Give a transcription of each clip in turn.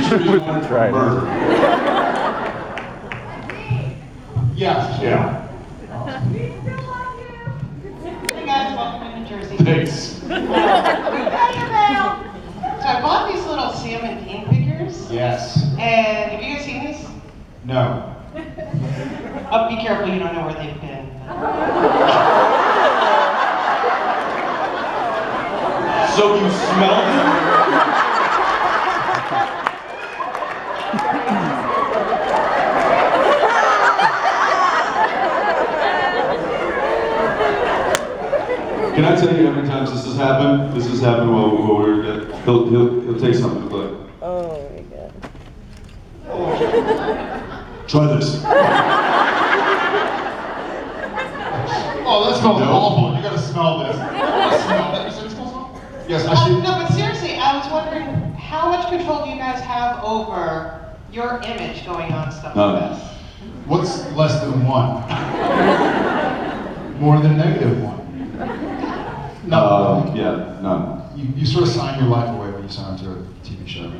sure you wanted to Right. murder. Yes. Yeah. Hey guys, welcome to New Jersey. Thanks. So I bought these little Sam and Dean figures. Yes. And have you guys seen these? No. Oh, be careful, you don't know where they've been. So you smell them? Can I tell you how many times this has happened? This has happened while we were he'll take something like, Oh my god. try this. Oh, that smells No. awful. You gotta smell this. You gotta smell that. You said it smells awful? Yes, I see. No, but seriously, I was wondering, how much control do you guys have over your image going on stuff like this? What's less than one? More than negative one? No. Yeah, none. You sort of sign your life away when you sign to a TV show.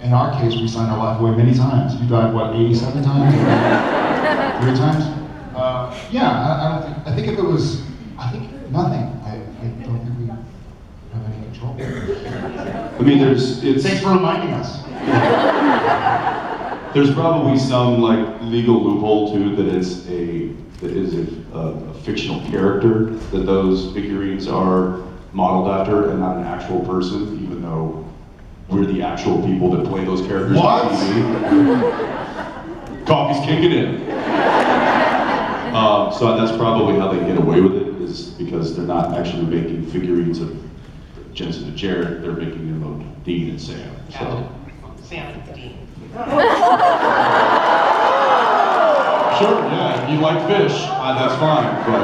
In our case, we signed our life away many times. You died, what, 87 times? 3 times? I think if it was, I think nothing. I don't think we have any control. I mean, Thanks for reminding us. There's probably some like legal loophole too that is a fictional character that those figurines are modeled after and not an actual person, even though we're the actual people that play those characters What? on TV. Coffee's kicking in. So that's probably how they get away with it, is because they're not actually making figurines of Jensen and Jared, they're making them of Dean and Sam. So. Sam and Dean. Sure, yeah, if you like fish, that's fine, but...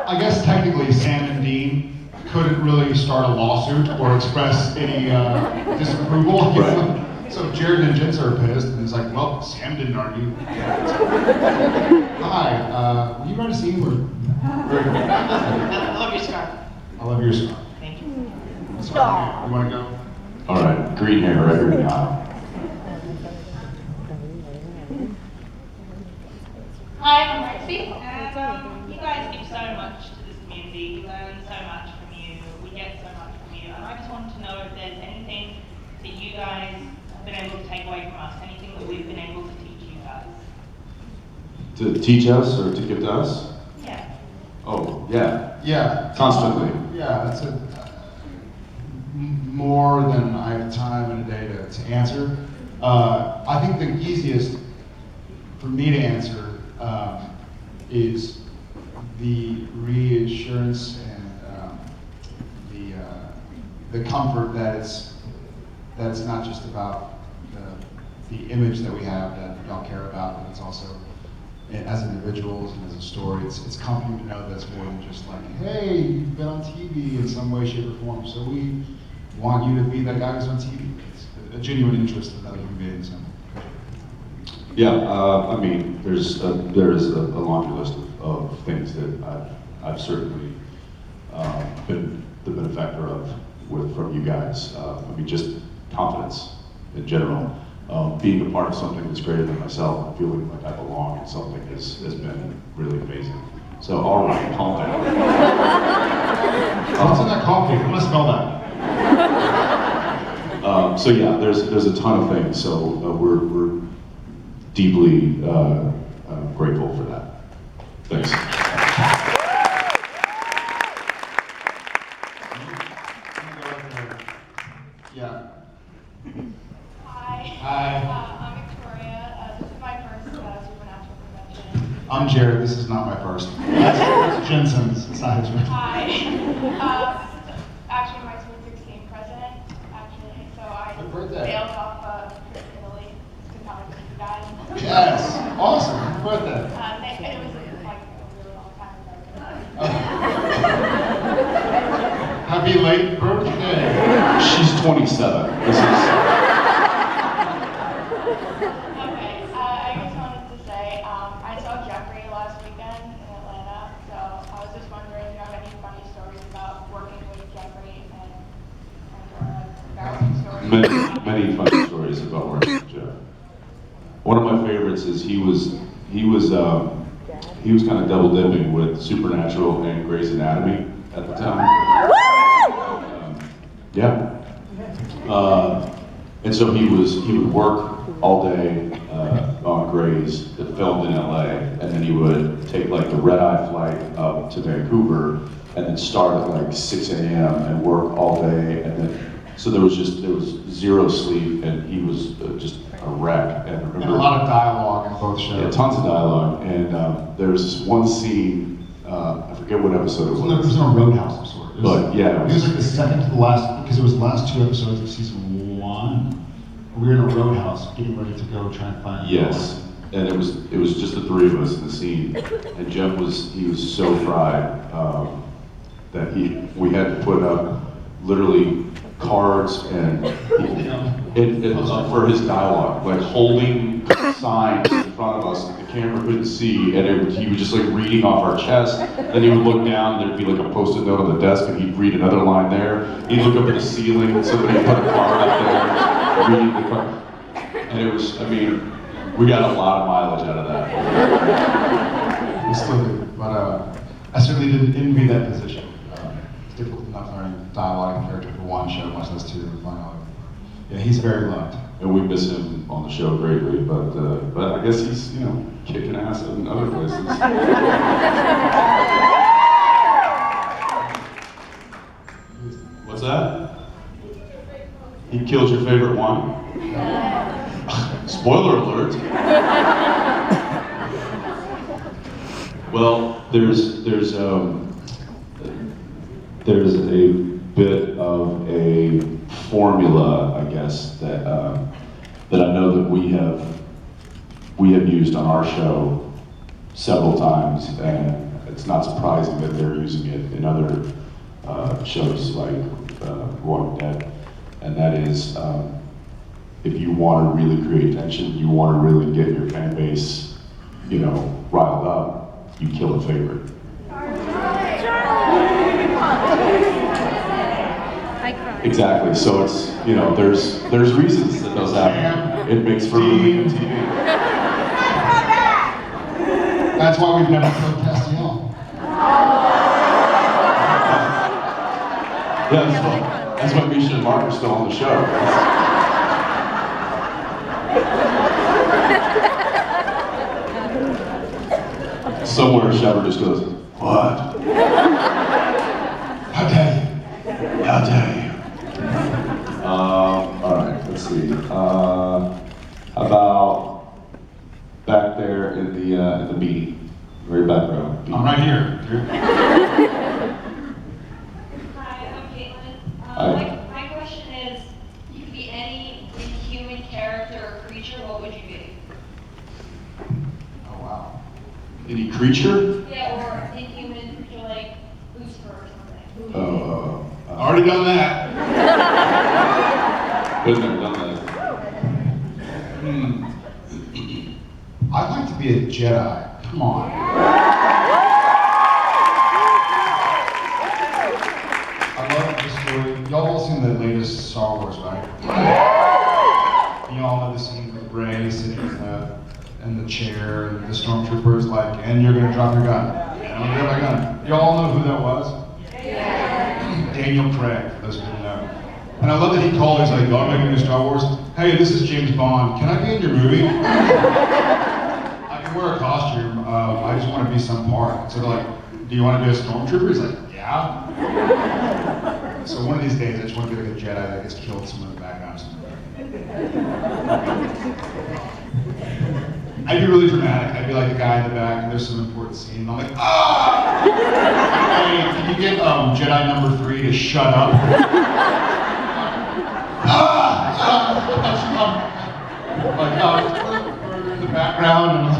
I guess technically Sam and Dean couldn't really start a lawsuit or express any disapproval. Right. So Jared and Jensen are pissed, and it's like, well, Sam didn't argue. Hi, will you write a scene where... I love your scarf. I love your scarf. Thank you. You want to go? All right, green hair right here in the aisle. Hi, I'm Roxy, and you guys give so much to this community. We learn so much from you. We get so much from you, and I just wanted to know if there's anything that you guys have been able to take away from us, anything that we've been able to teach you guys. To teach us or to give to us? Yeah. Oh, yeah, Yeah. constantly. Yeah, that's more than I have time in a day to answer. I think the easiest for me to answer is the reassurance and the comfort that it's not just about the image that we have that y'all care about, but it's also as individuals and as a story. It's comforting to know that it's more than just like, hey, you've been on TV in some way, shape, or form, so we want you to be that guy who's on TV. It's a genuine interest in other human beings. Yeah, I mean, there is a laundry list of things that I've certainly been the benefactor of from you guys. I mean, just confidence in general. Being a part of something that's greater than myself and feeling like I belong in something has been really amazing. So, all right, calm down. What's in that coffee? I'm gonna smell that. So yeah, there's a ton of things. So we're deeply grateful for that. Thanks. Yeah. Hi. Hi. I'm Victoria. This is my first supernatural convention. I'm Jared. This is not my first. That's Jensen's. It's not his first. Hi. This is actually my Sweet 16 president, actually. So I Happy birthday. bailed off a trip to Italy to come with you guys. Yes. Awesome. Happy birthday. It was like a really long time ago. Happy late birthday. She's 27. This is. Okay, I just wanted to say, I saw Jeffrey last weekend in Atlanta, so I was just wondering if you have any funny stories about working with Jeffrey and embarrassing stories. many funny stories about working with Jeff. One of my favorites is he was kind of double dipping with Supernatural and Grey's Anatomy at the time. Yeah. And so he would work all day on Grey's that filmed in LA, and then he would take like the red-eye flight up to Vancouver, and then start at like 6 a.m. and work all day, and then so there was zero sleep, and he was just a wreck. And And a lot of dialogue in both shows. yeah, tons of dialogue, and there's this one scene, I forget what episode it It was. was in a roadhouse of sorts. But yeah, It was like the second to the last, because it was the last 2 episodes of season 1. We were in a roadhouse getting ready to go try and find. yes, and it was just the 3 of us in the scene, and Jeff was so fried that we had to put up literally cards and for his dialogue, like holding signs in front of us that the camera couldn't see, and he was just like reading off our chest. Then he would look down, there'd be like a post-it note on the desk, and he'd read another line there. He'd look up at the ceiling, and somebody put a card up there, reading the card. And it was, I mean, we got a lot of mileage out of that. We still do, but I certainly didn't envy that position. It's difficult enough learning dialogue and character for one show, much less 2 to find out. Yeah, he's very loved. And we miss him on the show greatly, but I guess he's, kicking ass in other places. What's that? He killed your favorite one? Spoiler alert. Well, there's a bit of a formula, I guess, that I know that we have used on our show several times, and it's not surprising that they're using it in other shows like Walking Dead, and that is if you want to really create tension, you want to really get your fan base, riled up, you kill a favorite. Exactly. So it's there's reasons that those happen. It makes for movie and TV. That's why we've never killed Castiel. Yeah, that's why Misha and Mark are still on the show. Somewhere Shepard just goes, "What? How dare you? How dare you?" All right, let's see. How about back there in the meeting, very back row? I'm right here. Hi, I'm Caitlin. Hi. My question is, you could be any inhuman character or creature, what would you be? Oh wow. Any creature? Yeah, or inhuman creature like Lucifer or something. Already done that. Been there, done that. I'd like to be a Jedi. Come on. I love the story. Y'all all seen the latest Star Wars, right? You all know the scene with Rey sitting in the chair, and the stormtrooper's like, "And you're gonna drop your gun." "And I'm gonna drop my gun." You all know who that was? Yeah. Daniel Craig, for those who don't know. And I love that he called. He's like, "Y'all are making a new Star Wars? Hey, this is James Bond. Can I be in your movie?" I can wear a costume. I just want to be some part. So they're like, "Do you want to be a stormtrooper?" He's like, "Yeah." So one of these days, I just want to be like a Jedi that gets killed somewhere in the background. I'd be really dramatic. I'd be like the guy in the back, and there's some important scene, and I'm like, "Ah! Hey, can you get Jedi number 3 to shut up?" Like, we're in the background, and I'm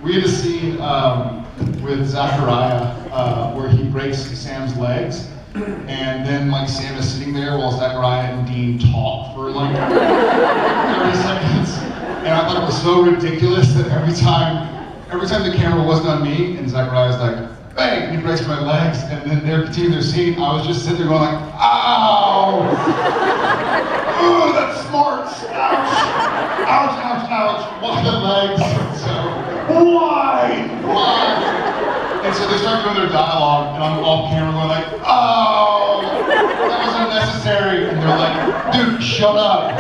we had a scene with Zachariah where he breaks Sam's legs, and then like Sam is sitting there while Zachariah and Dean talk for like 30 seconds, and I thought it was so ridiculous that every time the camera wasn't on me, and Zachariah's like, "Hey," and he breaks my legs, and then they're continuing their scene, I was just sitting there going like, "Ah!" legs. So why? And so they start doing their dialogue, and I'm off camera going like, oh, that was unnecessary. And they're like, dude, shut up.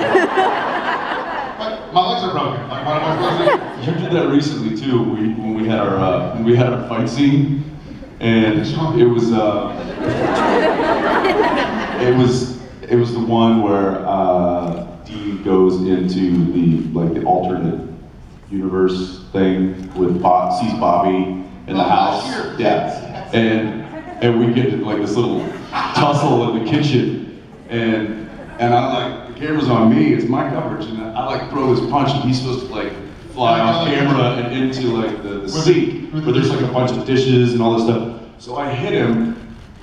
But my legs are broken. Like, what am I supposed to do? You did that recently too. When we had our fight scene, and it was the one where Dean goes into the alternate universe thing with sees Bobby in the house. Sure. Yeah, and we get like this little tussle in the kitchen, and I like the camera's on me. It's my coverage, and I like throw this punch, and he's supposed to like fly off camera and into like the sink where there's like a bunch of dishes and all this stuff. So I hit him,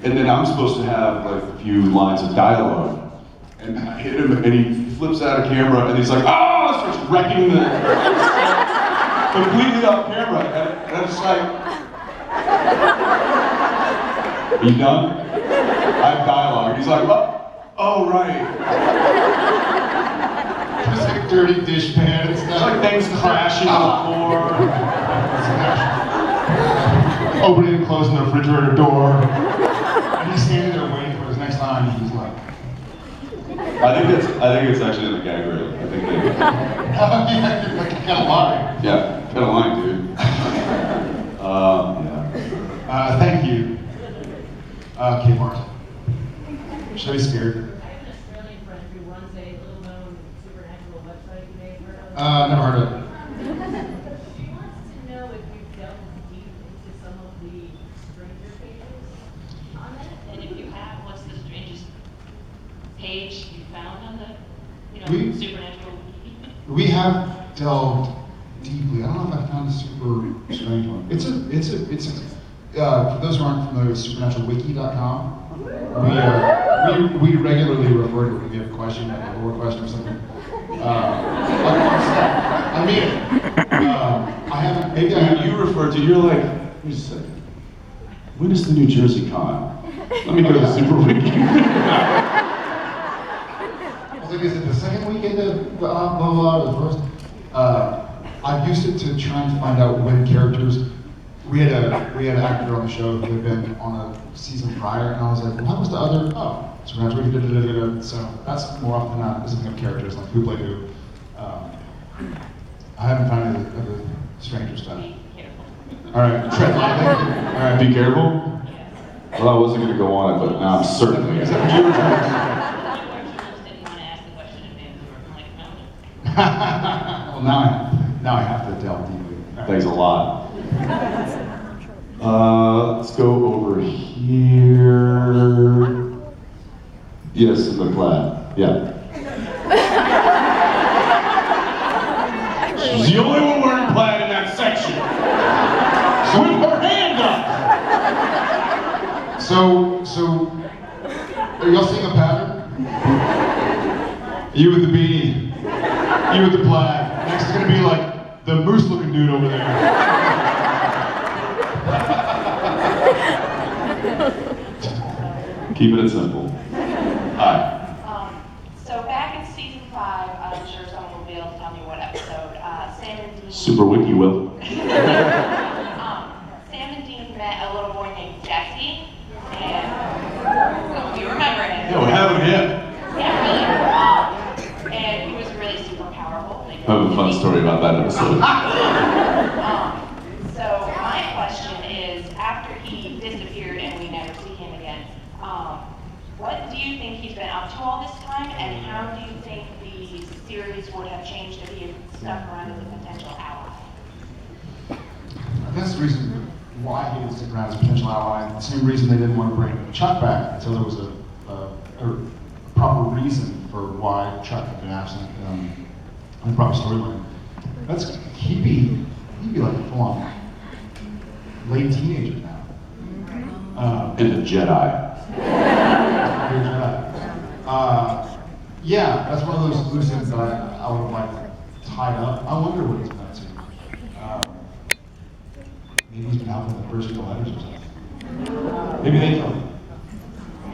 and then I'm supposed to have like a few lines of dialogue. And I hit him, and he flips out of camera, and he's like, "Oh!" Starts wrecking the completely off camera, and I'm just like, "Are you done?" I have dialogue. He's like, "What? Oh, right." It's like dirty dishpan and stuff. Like things crashing on the floor. Opening and closing the refrigerator door. And he's standing there waiting for his next line, and he's like, I think it's actually in the gag reel. I think they. yeah, you're like, you gotta lie. Yeah, kind of lying, dude. Yeah. Thank you. Kmart. Should I be scared? I have an Australian friend who runs a little-known supernatural website you may have heard of. Never heard of it. She wants to know if you've delved deep into some of the stranger pages on that. And if you have, what's the strangest page you found on the, supernatural? We have delved deeply. I don't know if I found a super strange one. It's a for those who aren't familiar with supernaturalwiki.com, we regularly refer to it when we have a question, like a lore question or something. I mean it. I haven't, maybe I haven't. You refer to, you're like, wait a second. When is the New Jersey Con? Let me go to the Super Wiki. I was like, is it the second weekend of blah, blah, blah, or the first? I've used it to try and find out when characters. We had an actor on the show who had been on a season prior, and I was like, well, what was the other? Oh, Supernatural. So that's more often than not. This is of characters like who played who. I haven't found any of the stranger stuff. Be careful. All right, tread lightly. All right, Be careful. Well, I wasn't going to go on it, but now I'm certainly. Didn't want to ask the question in advance, we were like, no. Well, now I have to delve deeply. All right. Thanks a lot. Let's go over here. Yes, in the plaid. Yeah. She's the only one wearing plaid in that section. With her hand up. So, are y'all seeing a pattern? You with the beanie, you with the plaid. Next is gonna be like the moose-looking dude over there. Keeping it simple. Hi. So back in season 5, I'm sure someone will be able to tell me what episode, Sam and Dean. Super Wiki will. Sam and Dean met a little boy named Jesse, and you remember him. Yeah, what happened to him? Yeah, really. And he was really super powerful. I have a fun story about that episode. So my question is, after he disappeared and we never see him again, what do you think he's been up to all this time, and how do you think the series would have changed if he had stuck around as a potential ally? That's the reason why he didn't stick around as a potential ally. The same reason they didn't want to bring Chuck back until there was a proper reason for why Chuck had been absent, and a proper storyline. He'd be like a full-on late teenager now. And a Jedi. Yeah, that's one of those loose ends that I would have liked tied up. I wonder what he's been up to. Maybe he's been helping the first couple letters or something. Maybe they know. I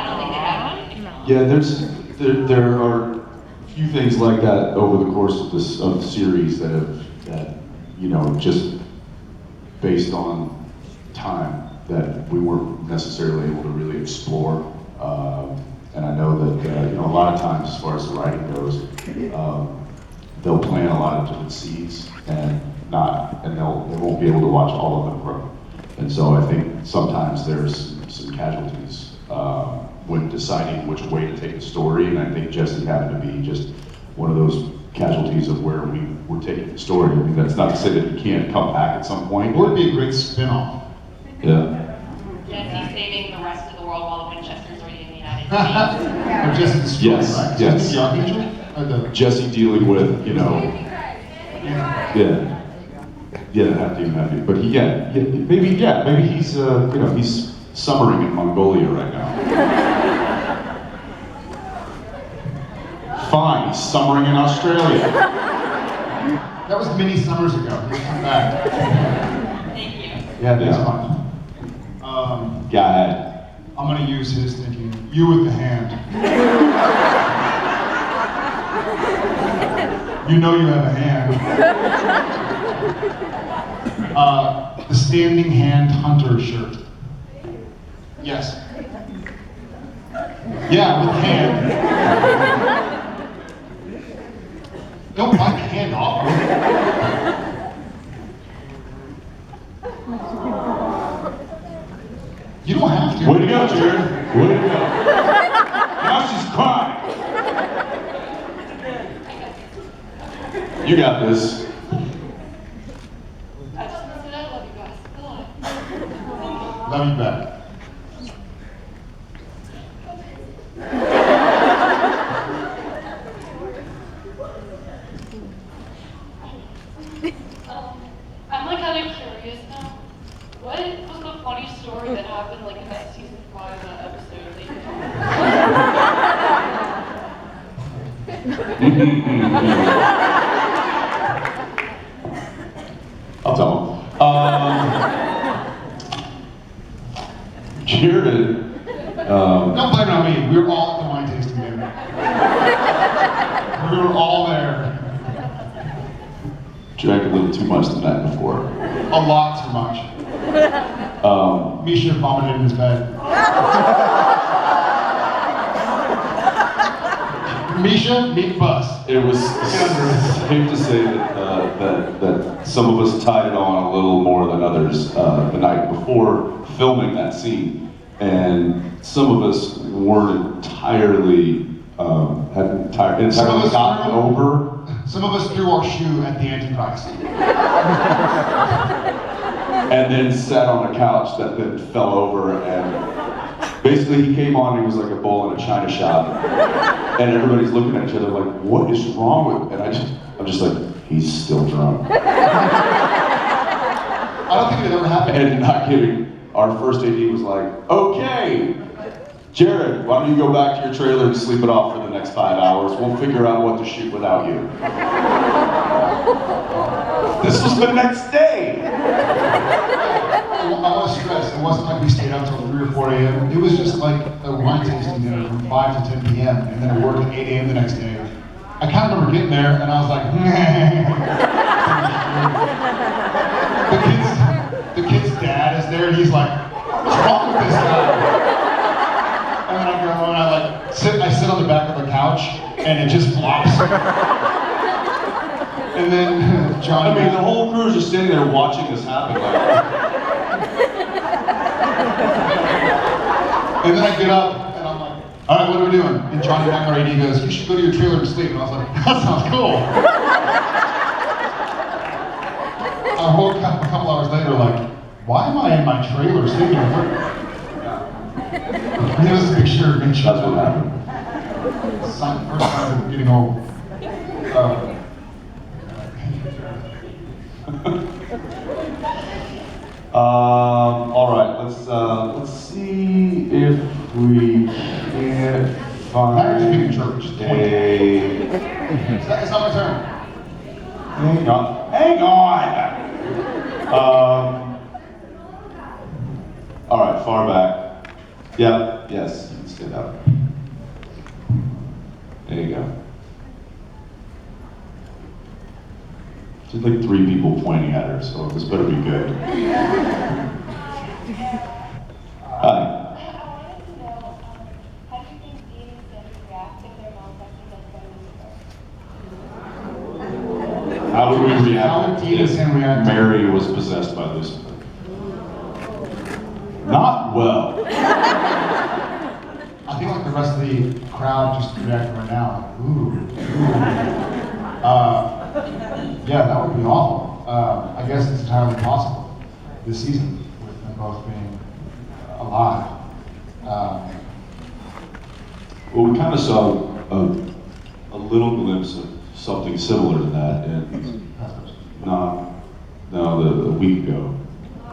don't think they have anything. Yeah, there are few things like that over the course of the series that you know, just based on time that we weren't necessarily able to really explore. And I know that you know, a lot of times as far as the writing goes, they'll plant a lot of different seeds and they won't be able to watch all of them grow. And so I think sometimes there's some casualties when deciding which way to take the story, and I think Jesse happened to be just one of those casualties of where we were taking the story. I mean, that's not to say that he can't come back at some point. It would be a great spin-off. Yeah. Jesse saving the rest of the world while the Winchesters are in the United States. Or just the story, Yes, right? yes. Just the archangel? Or the... Jesse dealing with, you know, Yeah. yeah, have to, but maybe he's, you know, he's summering in Mongolia right now. Fine, he's summering in Australia. That was many summers ago. He's come back. Thank you. Yeah, thanks Yeah. much. Go ahead. I'm gonna use his thinking. You with the hand. You know you have a hand. The standing hand hunter shirt. Yes. Yeah, with the hand. Don't bite the hand off. You don't have to. Way to go, Jared. Way to go. Now she's crying. You got this. I just want to say I love you guys. Hello. Love you back. I'm like kind of curious now. What was the funny story that happened like in that season 5 episode that you I'll tell him. Jared. Don't blame it on me. We were all at the wine tasting dinner. We were all there. Drank a little too much the night before. A lot too much. Misha vomited in his bed. Misha, meet bus. It was safe to say that some of us tied it on a little more than others the night before filming that scene, and some of us weren't entirely hadn't entirely gotten over. Some of us threw our shoe at the Antichrist. And then sat on a couch that then fell over, and basically he came on, he was like a bull in a china shop, and everybody's looking at each other like, what is wrong with him? And I'm just like, he's still drunk. I don't think it ever happened. And not kidding, our first AD was like, okay, Jared, why don't you go back to your trailer and sleep it off for the next 5 hours? We'll figure out what to shoot without you. This was the next day. I want to stress, it wasn't like we stayed out till 3 or 4 a.m. It was just like a wine tasting dinner from 5 to 10 p.m. and then I worked at 8 a.m. the next day. I kind of remember getting there and I was like, the kid's dad is there and he's like, what's wrong with this guy? And then I go and I sit on the back of the couch and it just flops. And then Johnny. I mean, the whole crew is just standing there watching this happen. Like, and then I get up and I'm like, all right, what are we doing? And Johnny Mac, our AD, goes, you should go to your trailer and sleep. And I was like, that sounds cool. I woke up a couple hours later like, why am I in my trailer sleeping? It was a big sure. that's what happened. First time of getting old. All right, let's see if we can find Is that my turn? Hang on. All right, far back. Yep, yes, you can stay that. There you go. She had like 3 people pointing at her, so this better be good. Hi. I wanted to know, how do you think Dean and Sandy react if their mom gets possessed by Lucifer? How would we How react would Dean and Sam react? if Mary was possessed by Lucifer? Not well. I think like the rest of the crowd just reacting right now, like, ooh. Yeah, that would be awful. I guess it's entirely possible this season with them both being alive. Well, we kind of saw a little glimpse of something similar to that in a week ago.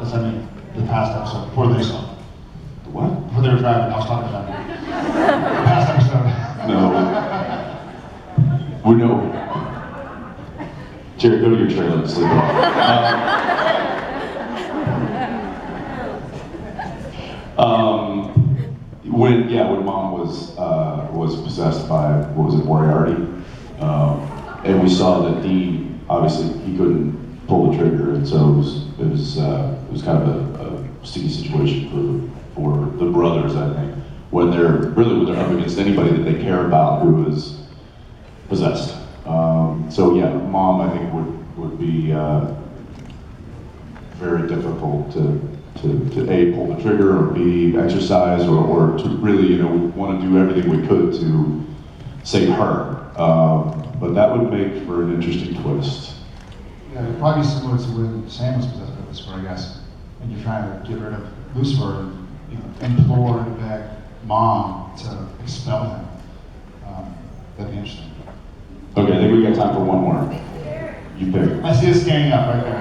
That's, I mean, the past episode, before they saw it. The what? Before they were driving, I was talking about it. The past episode. No. We know. Jerry, go to your trailer and sleep off. When Mom was possessed by, what was it, Moriarty, and we saw that Dean, obviously, he couldn't pull the trigger, and so it was kind of a sticky situation for the brothers, I think, when they're up against anybody that they care about who is possessed. So yeah, Mom, I think would be very difficult to A, pull the trigger, or B, exercise, or to really, we want to do everything we could to save her. But that would make for an interesting twist. Yeah, it'd probably be similar to when Sam was possessed by Lucifer, I guess. And you're trying to get rid of Lucifer and implore and beg Mom to expel him. That'd be interesting. Okay, I think we got time for one more. You pick. I see it standing up right there.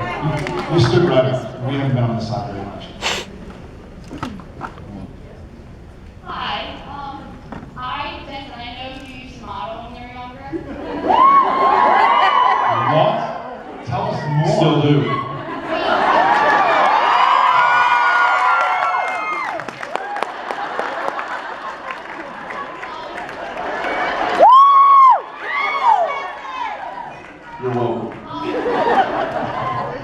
You stood right up. We haven't been on this side very much. Hi, Jensen, I know you used to model when you were younger. What? Tell us more. Still do. You're welcome.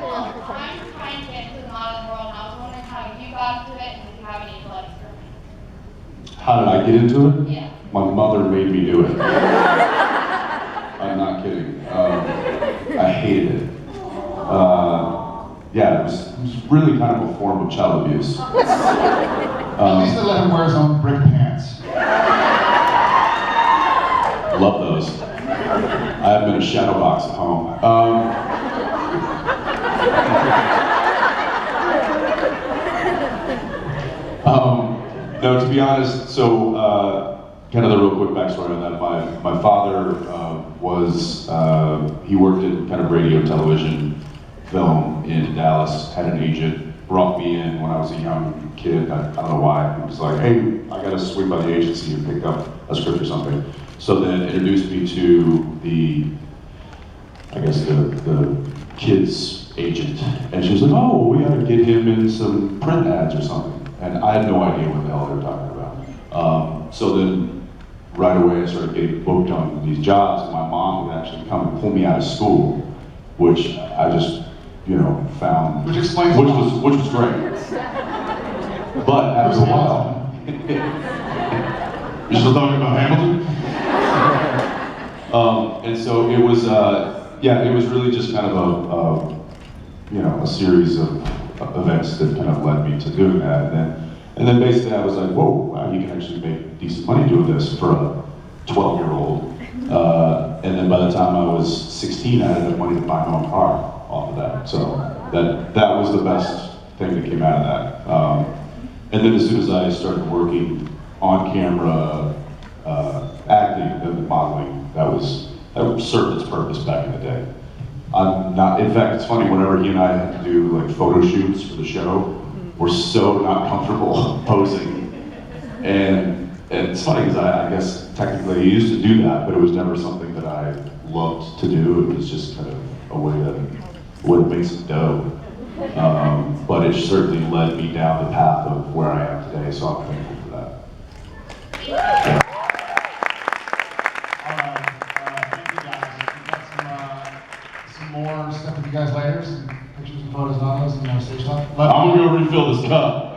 Well, I'm trying to get into the modeling world, and I was wondering how you got into it, and if you have any advice for me. How did I get into it? Yeah. My mother made me do it. I'm not kidding. I hated it. Yeah, it was really kind of a form of child abuse. At least they let him wear his own brick pants. Love those. I have been a shadow box at home. No, to be honest, so kind of the real quick backstory on that. My father he worked in kind of radio, television, film in Dallas, had an agent, brought me in when I was a young kid. I don't know why. He was like, hey, I got to swing by the agency and pick up a script or something. So then introduced me to the kid's agent. And she was like, oh, we got to get him in some print ads or something. And I had no idea what the hell they were talking about. So then right away I started getting booked on these jobs, and my mom would actually come and pull me out of school, which I just, found, Which explains which was great. But after a while, you still talking about Hamilton? And so it was, it was really just kind of a series of events that kind of led me to doing that. And then basically I was like, whoa, wow, you can actually make decent money doing this for a 12-year-old. And then by the time I was 16, I had enough money to buy my own car off of that. So that was the best thing that came out of that. And then as soon as I started working on camera, acting, and modeling, that served its purpose back in the day. In fact, it's funny, whenever he and I had to do like photo shoots for the show, we're so not comfortable posing. And it's funny because I guess technically I used to do that, but it was never something that I loved to do. It was just kind of a way that makes it dough. But it certainly led me down the path of where I am today, so I'm thankful for that. Yeah. All right, thank you guys. We've got some more stuff with you guys later, some pictures and photos and all those, and stage talk. I'm gonna go refill this cup.